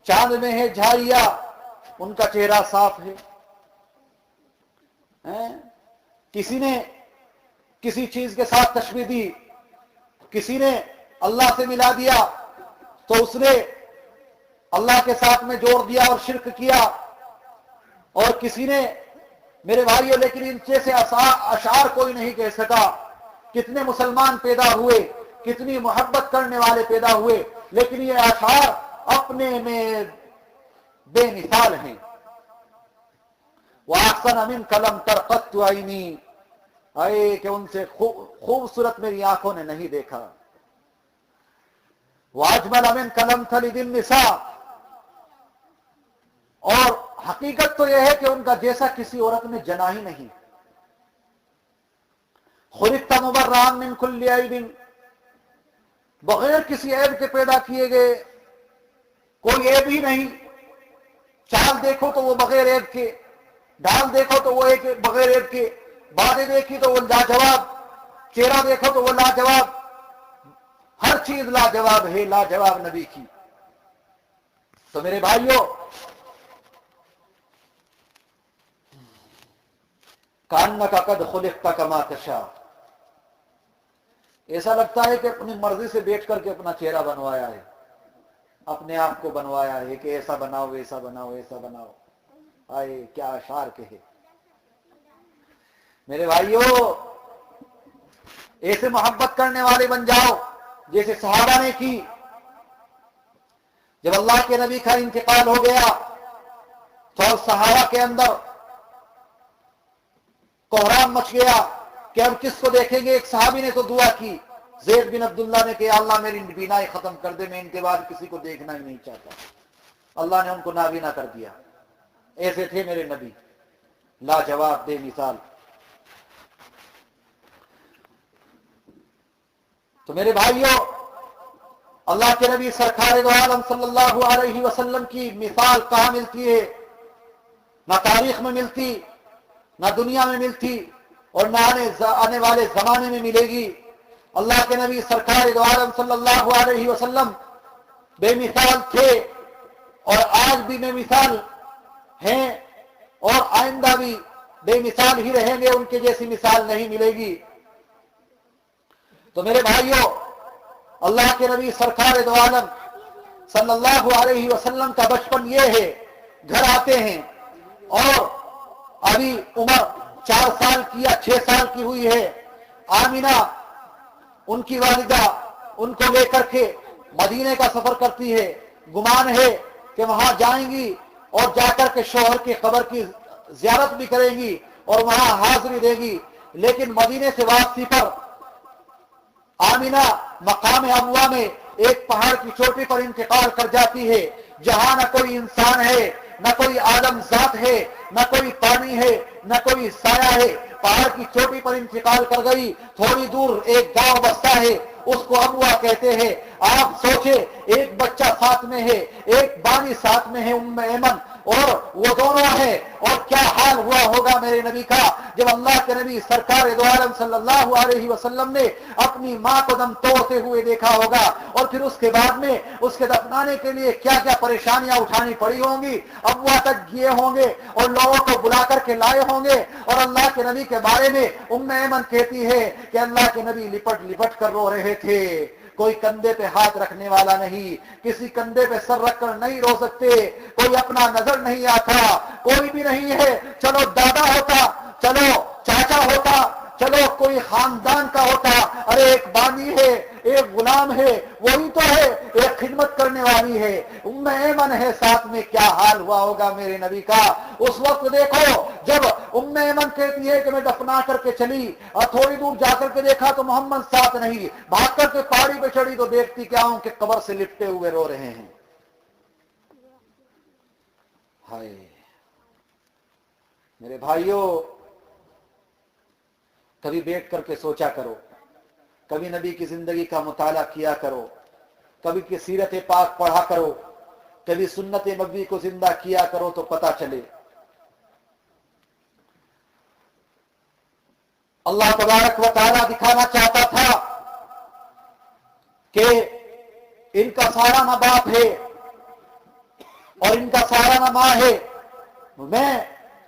چاند میں ہے جھاریاں ان کا چہرہ صاف ہے. کسی نے کسی چیز کے ساتھ تشبیہ دی, کسی نے اللہ سے ملا دیا تو اس نے اللہ کے ساتھ میں جوڑ دیا اور شرک کیا. اور کسی نے, میرے بھائیوں, لیکن ان جیسے اشعار کوئی نہیں کہہ سکا. کتنے مسلمان پیدا ہوئے, کتنی محبت کرنے والے پیدا ہوئے, لیکن یہ اشعار اپنے میں بے مثال ہیں. وَأَحْسَنَ مِنْكَ لَمْ تَرْقَتُّ عَيْنِي, اے کہ ان سے خوبصورت میری آنکھوں نے نہیں دیکھا. وَأَجْمَلَ مِنْكَ لَمْ تَلِدِ النِّسَاءُ, اور حقیقت تو یہ ہے کہ ان کا جیسا کسی عورت نے جنا ہی نہیں. خُلِقْتَ مُبَرَّأً مِنْ كُلِّ عَيْبٍ, بغیر کسی عیب کے پیدا کیے گئے, کوئی عیب ہی نہیں. چال دیکھو تو وہ بغیر عیب کے, ڈال دیکھو تو وہ ایک بغیر عیب کے, باتیں دیکھی تو وہ لاجواب, چہرہ دیکھو تو وہ لاجواب, ہر چیز لاجواب ہے, لاجواب نبی کی. تو میرے بھائیوں, کانک قد خلقت کما تشاء, ایسا لگتا ہے کہ اپنی مرضی سے بیٹھ کر کے اپنا چہرہ بنوایا ہے, اپنے آپ کو بنوایا ہے کہ ایسا بناؤ, ایسا بناؤ, ایسا بناؤ. آئے کیا اشعار کہے. میرے بھائیوں, ایسے محبت کرنے والے بن جاؤ جیسے صحابہ نے کی. جب اللہ کے نبی کا انتقال ہو گیا تو صحابہ کے اندر کوہرام مچ گیا کہ اب کس کو دیکھیں گے. ایک صحابی نے تو دعا کی, زید بن عبداللہ نے کہ اللہ میری بینائی ختم کر دے, میں ان کے بعد کسی کو دیکھنا ہی نہیں چاہتا. اللہ نے ان کو نابینا کر دیا. ایسے تھے میرے نبی, لاجواب, بے مثال. تو میرے بھائیوں, اللہ کے نبی سرکار دو عالم صلی اللہ علیہ وسلم کی مثال کہاں ملتی ہے؟ نہ تاریخ میں ملتی, نہ دنیا میں ملتی, اور نہ آنے والے زمانے میں ملے گی. اللہ کے نبی سرکار دو عالم صلی اللہ علیہ وسلم بے مثال تھے, اور آج بھی بے مثال ہیں, اور آئندہ بھی بے مثال ہی رہیں گے. ان کے جیسی مثال نہیں ملے گی. تو میرے بھائیوں, اللہ کے نبی سرکار دو عالم صلی اللہ علیہ وسلم کا بچپن یہ ہے, گھر آتے ہیں اور ابھی عمر 4 سال کی یا 6 سال کی ہوئی ہے. آمینہ ان کی والدہ ان کو لے کر کے مدینے کا سفر کرتی ہے. گمان ہے کہ وہاں جائیں گی اور جا کر کے شوہر کی قبر کی زیارت بھی کریں گی اور وہاں حاضری دے گی. لیکن مدینے سے واپسی پر آمینہ مقام ابوا میں ایک پہاڑ کی چوٹی پر انتقال کر جاتی ہے, جہاں نہ کوئی انسان ہے, نہ کوئی عالم ذات ہے, نہ کوئی پانی ہے, نہ کوئی سایہ ہے. پہاڑ کی چوٹی پر انتقال کر گئی. تھوڑی دور ایک گاؤں بستا ہے, اس کو ابوا کہتے ہیں. آپ سوچے, ایک بچہ ساتھ میں ہے, ایک بانی ساتھ میں ہے, ام ایمن, اور وہ دونوں ہیں. اور کیا حال ہوا ہوگا میرے نبی کا جب اللہ کے نبی سرکار دو عالم صلی اللہ علیہ وسلم نے اپنی ماں کو دم توڑتے ہوئے دیکھا ہوگا, اور پھر اس کے بعد میں اس کے دفنانے کے لیے کیا کیا پریشانیاں اٹھانی پڑی ہوں گی. ابوا تک گئے ہوں گے اور لوگوں کو بلا کر کے لائے ہوں گے. اور اللہ کے نبی کے بارے میں ام ایمن کہتی ہے کہ اللہ کے نبی لپٹ لپٹ کر رو رہے تھے. کوئی کندھے پہ ہاتھ رکھنے والا نہیں, کسی کندھے پہ سر رکھ کر نہیں رو سکتے, کوئی اپنا نظر نہیں آتا, کوئی بھی نہیں ہے. چلو دادا ہوتا, چلو چاچا ہوتا, چلو کوئی خاندان کا ہوتا, ارے ایک بانی ہے, ایک غلام ہے, وہی تو ہے, ایک خدمت کرنے والی ہے, ام ایمن ہے ساتھ میں. کیا حال ہوا ہوگا میرے نبی کا اس وقت. دیکھو جب ام ایمن کہتی ہے کہ میں دفنا کر کے چلی اور تھوڑی دور جا کر کے دیکھا تو محمد ساتھ نہیں, بھاگ کر کے پہاڑی پہ چڑھی تو دیکھتی کیا ہوں کہ قبر سے لپٹے ہوئے رو رہے ہیں. ہائے میرے بھائیوں, کبھی بیٹھ کر کے سوچا کرو, کبھی نبی کی زندگی کا مطالعہ کیا کرو, کبھی کی سیرت پاک پڑھا کرو, کبھی سنت نبوی کو زندہ کیا کرو تو پتہ چلے. اللہ تبارک و تعالیٰ دکھانا چاہتا تھا کہ ان کا سارا ماں باپ ہے, اور ان کا سہارا ماں ہے. میں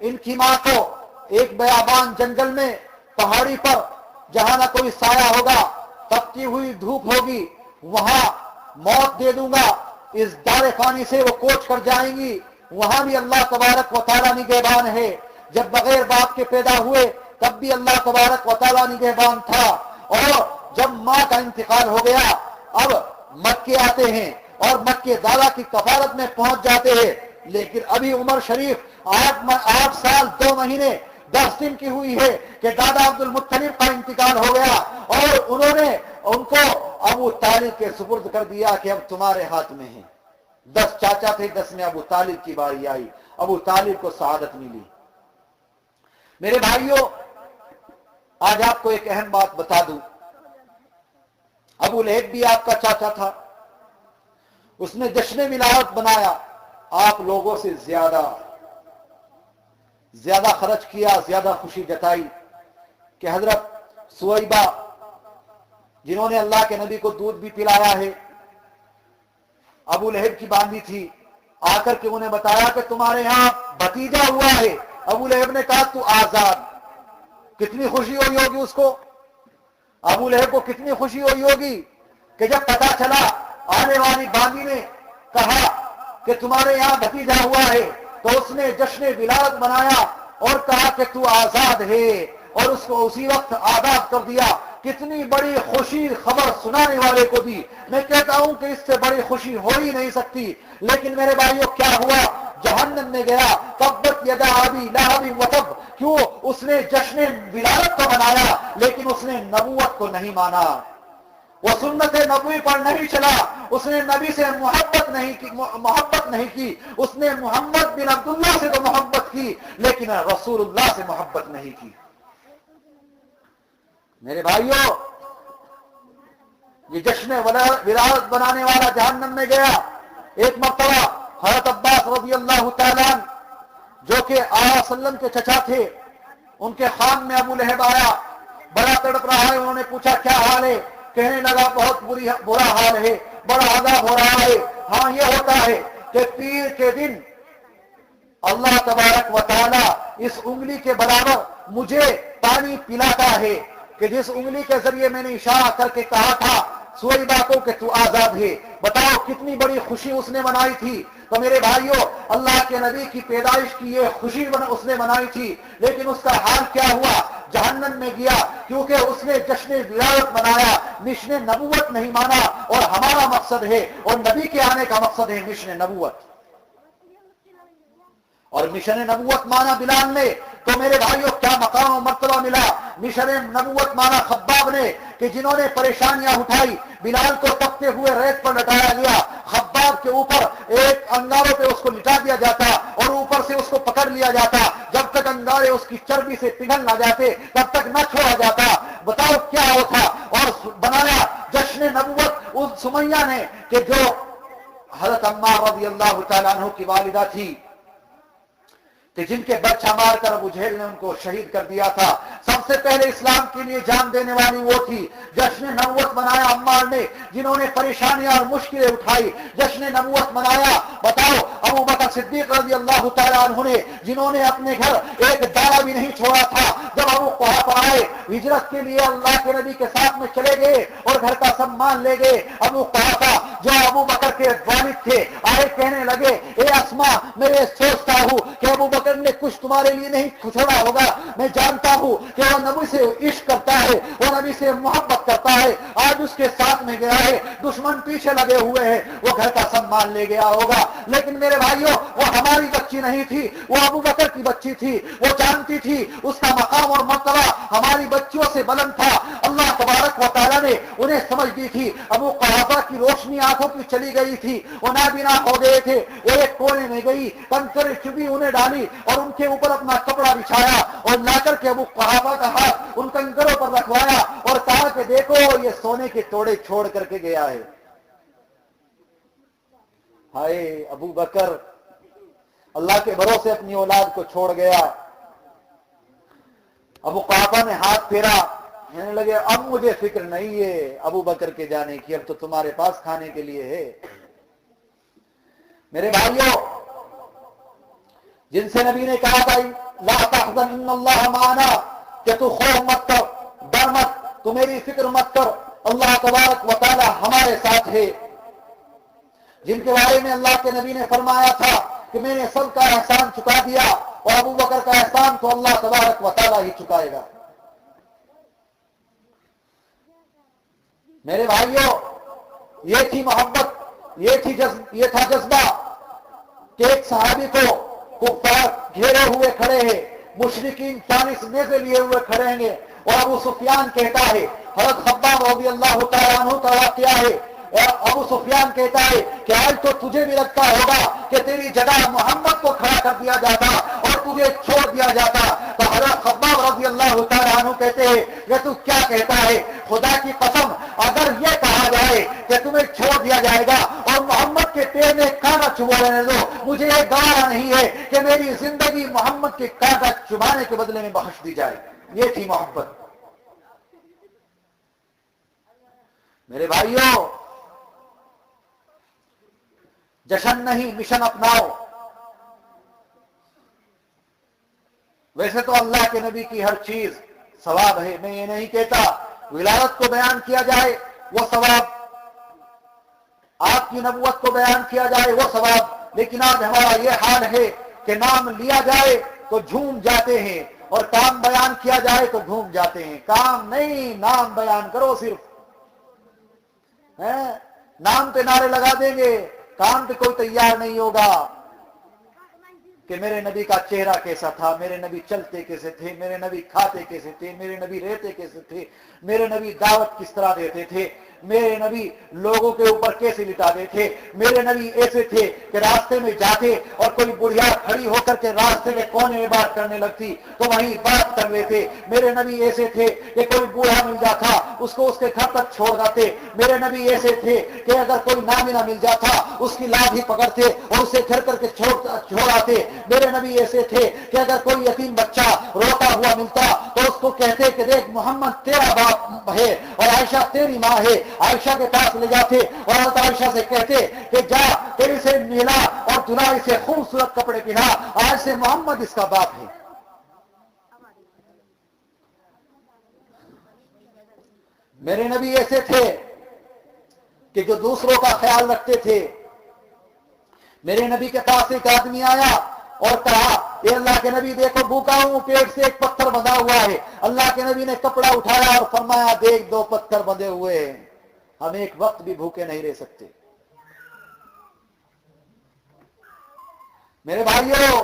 ان کی ماں کو ایک بیابان جنگل میں پہاڑی پر جہاں نہ کوئی سایہ ہوگا, تپتی ہوئی دھوپ ہوگی, وہاں موت دے دوں گا. اس دار فانی سے وہ کوچ کر جائیں گی. وہاں بھی اللہ تبارک و تعالیٰ نگہبان ہے. جب بغیر باپ کے پیدا ہوئے تب بھی اللہ تبارک و تعالیٰ نگہبان تھا. اور جب ماں کا انتقال ہو گیا اب مکے آتے ہیں اور مکے دادا کی کفالت میں پہنچ جاتے ہیں. لیکن ابھی عمر شریف 8 سال 2 مہینے 10 دن کی ہوئی ہے کہ دادا عبد المطلب کا انتقال ہو گیا اور انہوں نے ان کو ابو طالب کے سپرد کر دیا کہ اب تمہارے ہاتھ میں ہے. 10 چاچا تھے, 10 میں ابو طالب کی باری آئی. ابو طالب کو سعادت ملی. میرے بھائیوں, آج آپ کو ایک اہم بات بتا دوں. ابو لہب بھی آپ کا چاچا تھا. اس نے جشن ولادت بنایا, آپ لوگوں سے زیادہ خرچ کیا, زیادہ خوشی جتائی کہ حضرت سویبہ جنہوں نے اللہ کے نبی کو دودھ بھی پلایا ہے, ابو لہب کی باندھی تھی, آ کر کے انہیں بتایا کہ تمہارے یہاں بھتیجا ہوا ہے. ابو لہب نے کہا تو آزاد. کتنی خوشی ہوئی ہوگی اس کو, ابو لہب کو کتنی خوشی ہوئی ہوگی کہ جب پتا چلا آنے والی باندھی نے کہا کہ تمہارے یہاں بھتیجا ہوا ہے تو اس نے جشن ولادت بنایا اور کہا کہ تو آزاد ہے, اور اس کو اسی وقت آزاد کر دیا. کتنی بڑی خوشی خبر سنانے والے کو بھی. میں کہتا ہوں کہ اس سے بڑی خوشی ہو ہی نہیں سکتی. لیکن میرے بھائیوں کیا ہوا, جہنم میں گیا. تبت یدا ابی لہب وتب. کیوں؟ اس نے جشن ولادت کو منایا لیکن اس نے نبوت کو نہیں مانا. وہ سنت نبوی پر نہیں چلا. اس نے نبی سے محبت نہیں کی. اس نے محمد بن عبداللہ سے تو محبت کی لیکن رسول اللہ سے محبت نہیں کی. میرے بھائیوں, یہ جشن ولادت بنانے والا جہنم میں گیا. ایک مرتبہ حضرت عباس رضی اللہ تعالیٰ جو کہ آقا صلی اللہ علیہ وسلم کے چچا تھے, ان کے خان میں ابو لہب آیا, بڑا تڑپ رہا ہے. انہوں نے پوچھا کیا حال ہے؟ کہنے لگا بہت برا حال ہے, بڑا عذاب ہو رہا ہے. ہاں یہ ہوتا ہے کہ پیر کے دن اللہ تبارک و تعالی اس انگلی کے برابر مجھے پانی پلاتا ہے کہ جس انگلی کے ذریعے میں نے اشارہ کر کے کہا تھا سویبہ کو کہ تو آزاد ہے. بتاؤ کتنی بڑی خوشی اس نے منائی تھی. تو میرے بھائیوں, اللہ کے نبی کی پیدائش کی یہ خوشی اس نے منائی تھی, لیکن اس کا حال کیا ہوا؟ جہنم میں گیا, کیونکہ اس نے جشن ولادت منایا, مشن نبوت نہیں مانا. اور ہمارا مقصد ہے, اور نبی کے آنے کا مقصد ہے مشن نبوت. اور مشن نبوت مانا بلال نے, تو میرے بھائیوں کیا مقام و مرتبہ ملا. مشن نبوت مانا خباب نے کہ جنہوں نے پریشانیاں اٹھائی. بلال کو تپتے ہوئے ریت پر لٹایا گیا. خباب کے اوپر ایک انگاروں پہ اس کو لٹا دیا جاتا اور اوپر سے اس کو پکڑ لیا جاتا. جب تک انگارے اس کی چربی سے پگھل نہ جاتے تب تک نہ چھوڑا جاتا. بتاؤ کیا ہوتا. اور بنایا جشن نبوت اس سمیہ نے کہ جو حضرت عمار رضی اللہ تعالیٰ عنہ کی والدہ تھی, کہ جن کے برچھا مار کر ابو جہل نے ان کو شہید کر دیا تھا. سب سے پہلے اسلام کے لیے جان دینے والی وہ تھی. جشن نبوت منایا عمار نے, جنہوں نے پریشانیاں اور مشکلیں اٹھائی. جشن نبوت منایا بتاؤ ابو بکر صدیق رضی اللہ تعالیٰ عنہ نے, جنہوں نے اپنے گھر ایک دانا بھی نہیں چھوڑا تھا. جب ابو قحافہ آئے ہجرت کے لیے اللہ کے نبی کے ساتھ میں چلے گئے اور گھر کا سامان لے گئے. ابو قحافہ جو ابو بکر کے والد تھے آئے, کہنے لگے اے اسما میں سوچتا ہوں کہ ابو بکر نے کچھ تمہارے لیے نہیں چھوڑا ہوگا. میں جانتا ہوں کہ وہ نبی سے عشق کرتا ہے, وہ نبی سے محبت کرتا ہے. آج اس کے ساتھ میں گیا ہے, دشمن پیچھے لگے ہوئے ہیں, وہ گھر کا سامان لے گیا ہوگا. لیکن میرے بھائیوں وہ ہماری بچی نہیں تھی, وہ ابو بکر کی بچی تھی. وہ جانتی تھی اس کا مقام اور مرتبہ ہماری بچیوں سے بلند تھا. اللہ تبارک و تعالیٰ نے انہیں سمجھ دی تھی. ابو قحافہ کی روشنی آنکھوں کی چلی گئی تھی, وہ نابینا ہو گئے تھے. ایک کونے میں گئی, کنکر چبی انہیں ڈالی اور ان کے اوپر اپنا کپڑا بچھایا اور لا کر کے ابو قحافہ کا ہاتھ ان کنکروں پر رکھوایا اور کہا کہ دیکھو یہ سونے کے توڑے چھوڑ کر کے گیا ہے. ہائے ابو بکر اللہ کے بھروسے اپنی اولاد کو چھوڑ گیا. ابو قحافہ نے ہاتھ پھیرا, کہنے لگے اب مجھے فکر نہیں ہے ابو بکر کے جانے کی, اب تو تمہارے پاس کھانے کے لیے ہے. میرے بھائیوں جن سے نبی نے کہا تھا لا تحزن ان اللہ معنا، کہ تو خوف مت کر، ڈر مت، تو میری فکر مت کر، اللہ تبارک و تعالی ہمارے ساتھ ہے، جن کے بارے میں اللہ کے نبی نے فرمایا تھا کہ میں نے سب کا احسان چکا دیا اور ابو بکر کا احسان تو اللہ تبارک و تعالی ہی چکائے گا۔ میرے بھائیوں، یہ تھی محبت، یہ تھا جذبہ کہ ایک صحابی کو کفار گھیرے ہوئے کھڑے ہیں، مشرکین چالیس نیزے لیے ہوئے کھڑے ہیں، اور ابو سفیان کہتا ہے، حضرت خباب رضی اللہ تعالیٰ عنہ کا واقعہ ہے، ابو سفیان کہتا ہے کہ آج تو تجھے بھی لگتا ہوگا کہ تیری جگہ محمد کو کھڑا کر دیا جاتا اور تجھے چھوڑ دیا جاتا، تو حضرت خباب رضی اللہ تعالیٰ عنہ کہتے ہیں کہ تو کیا کہتا ہے، خدا کی قسم اگر یہ کہا جائے کہ تمہیں چھوڑ دیا جائے گا اور محمد کے پیر میں کانٹا چبھا لینے دو، مجھے یہ گوارا نہیں ہے کہ میری زندگی محمد کے کانٹا چبھانے کے بدلے میں بخش دی جائے۔ یہ تھی محبت۔ میرے بھائیوں، جشن نہیں، مشن اپناؤ۔ ویسے تو اللہ کے نبی کی ہر چیز ثواب ہے، میں یہ نہیں کہتا ولادت کو بیان کیا جائے وہ ثواب، آپ کی نبوت کو بیان کیا جائے وہ ثواب، لیکن آج ہمارا یہ حال ہے کہ نام لیا جائے تو جھوم جاتے ہیں اور کام بیان کیا جائے تو گھوم جاتے ہیں۔ کام نہیں، نام بیان کرو صرف، نام پہ نعرے لگا دیں گے، کام پہ کوئی تیار نہیں ہوگا کہ میرے نبی کا چہرہ کیسا تھا، میرے نبی چلتے کیسے تھے، میرے نبی کھاتے کیسے تھے، میرے نبی رہتے کیسے تھے، میرے نبی دعوت کس طرح دیتے تھے، میرے نبی لوگوں کے اوپر کیسے لٹاتے تھے، میرے نبی ایسے تھے کہ راستے میں جاتے اور کوئی بڑھیا کھڑی ہو کر کے راستے کے کونے میں بات کرنے لگتی تو وہیں بات کر لیتے، میرے نبی ایسے تھے کہ کوئی بوڑھا مل جاتا اس کو اس کے گھر تک چھوڑ جاتے، میرے نبی ایسے تھے کہ اگر کوئی نامنہ مل جاتا اس کی لاٹھی پکڑتے اور اسے گھر کر کے چھوڑ آتے، میرے نبی ایسے تھے کہ اگر کوئی یتیم بچہ روتا ہوا ملتا تو اس کو کہتے کہ دیکھ محمد تیرا باپ ہے اور عائشہ تیری ماں ہے، عائشہ کے پاس لے جاتے اور حضرت عائشہ سے کہتے کہ جا تیری سے ملا اور دلہائی سے خوبصورت کپڑے پہنا، آج سے محمد اس کا باپ ہے۔ میرے نبی ایسے تھے کہ جو دوسروں کا خیال رکھتے تھے۔ میرے نبی کے پاس ایک آدمی آیا اور کہا اے اللہ کے نبی دیکھو بھوکا ہوں، پیٹ سے ایک پتھر بندھا ہوا ہے۔ اللہ کے نبی نے کپڑا اٹھایا اور فرمایا دیکھ دو پتھر بندھے ہوئے ہیں، ہم ایک وقت بھی بھوکے نہیں رہ سکتے۔ میرے بھائیوں،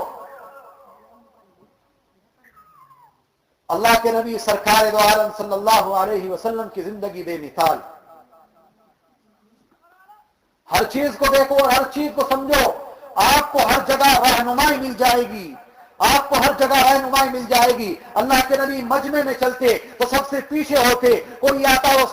اللہ کے نبی سرکار دو عالم صلی اللہ علیہ وسلم کی زندگی بے مثال۔ ہر چیز کو دیکھو اور ہر چیز کو سمجھو، آپ کو ہر جگہ رہنمائی مل جائے گی، آپ کو ہر جگہ رہنمائی مل جائے گی۔ اللہ کے نبی مجمع میں چلتے تو سب سے پیچھے ہوتے، کوئی آتا وہ